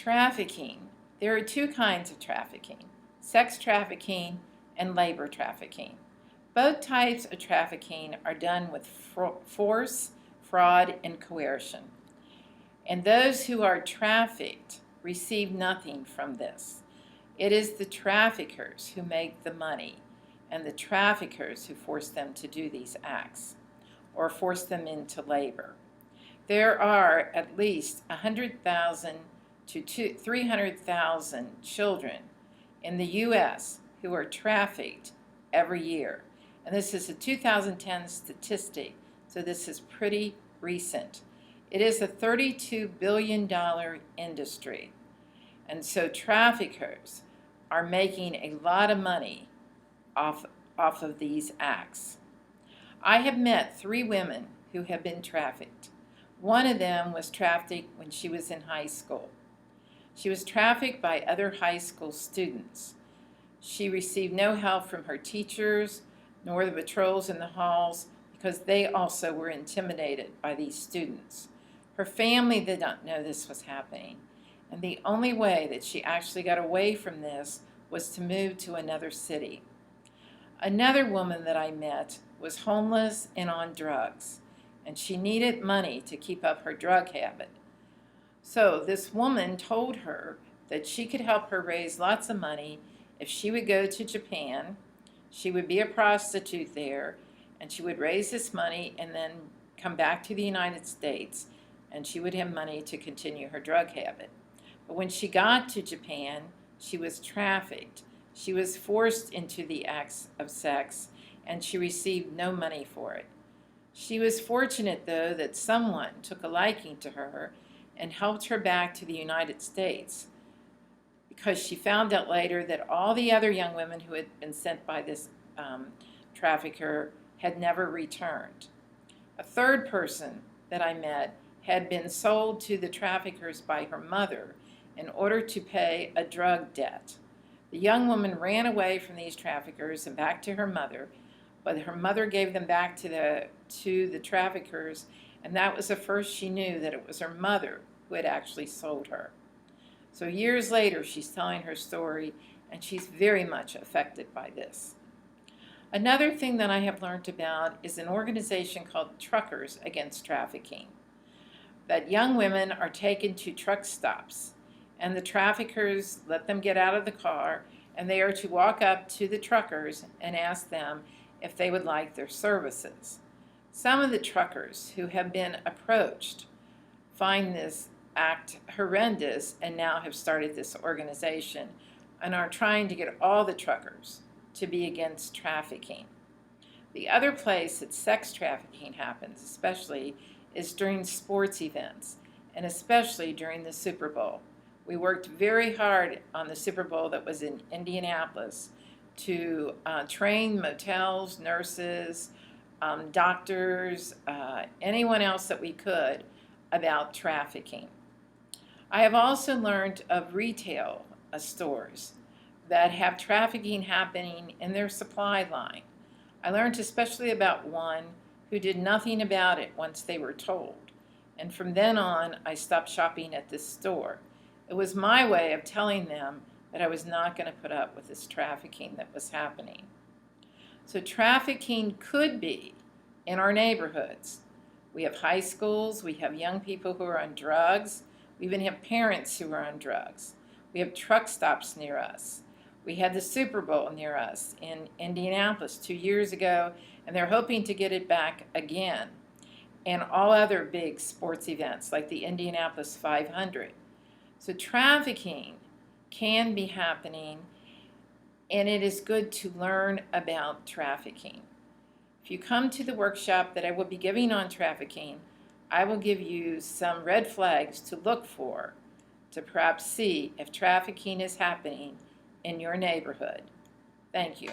Trafficking. There are two kinds of trafficking: sex trafficking and labor trafficking. Both types of trafficking are done with force, fraud, and coercion. And those who are trafficked receive nothing from this. It is the traffickers who make the money, and the traffickers who force them to do these acts or force them into labor. There are at least 100,000 to 300,000 children in the U.S. who are trafficked every year. And this is a 2010 statistic, so this is pretty recent. It is a $32 billion industry. And so traffickers are making a lot of money off of these acts. I have met 3 women who have been trafficked. One of them was trafficked when she was in high school. She was trafficked by other high school students. She received no help from her teachers nor the patrols in the halls because they also were intimidated by these students. Her family did not know this was happening, and the only way that she actually got away from this was to move to another city. Another woman that I met was homeless and on drugs, and she needed money to keep up her drug habit. So this woman told her that she could help her raise lots of money if she would go to Japan. She would be a prostitute there, and she would raise this money and then come back to the United States, and she would have money to continue her drug habit. But when she got to Japan, she was trafficked. She was forced into the acts of sex, and she received no money for it. She was fortunate, though, that someone took a liking to her and helped her back to the United States, because she found out later that all the other young women who had been sent by this trafficker had never returned. A third person that I met had been sold to the traffickers by her mother in order to pay a drug debt. The young woman ran away from these traffickers and back to her mother, but her mother gave them back to the traffickers, and that was the first she knew that it was her mother who had actually sold her. So years later, she's telling her story, and she's very much affected by this. Another thing that I have learned about is an organization called Truckers Against Trafficking. That young women are taken to truck stops, and the traffickers let them get out of the car, and they are to walk up to the truckers and ask them if they would like their services. Some of the truckers who have been approached find this act horrendous and now have started this organization and are trying to get all the truckers to be against trafficking. The other place that sex trafficking happens, especially, is during sports events, and especially during the Super Bowl. We worked very hard on the Super Bowl that was in Indianapolis to train motels, nurses, doctors, anyone else that we could about trafficking. I have also learned of retail stores that have trafficking happening in their supply line. I learned especially about one who did nothing about it once they were told. And from then on, I stopped shopping at this store. It was my way of telling them that I was not going to put up with this trafficking that was happening. So trafficking could be in our neighborhoods. We have high schools, we have young people who are on drugs, we even have parents who are on drugs. We have truck stops near us. We had the Super Bowl near us in Indianapolis 2 years ago, and they're hoping to get it back again. And all other big sports events like the Indianapolis 500. So trafficking can be happening, and it is good to learn about trafficking. If you come to the workshop that I will be giving on trafficking, I will give you some red flags to look for to perhaps see if trafficking is happening in your neighborhood. Thank you.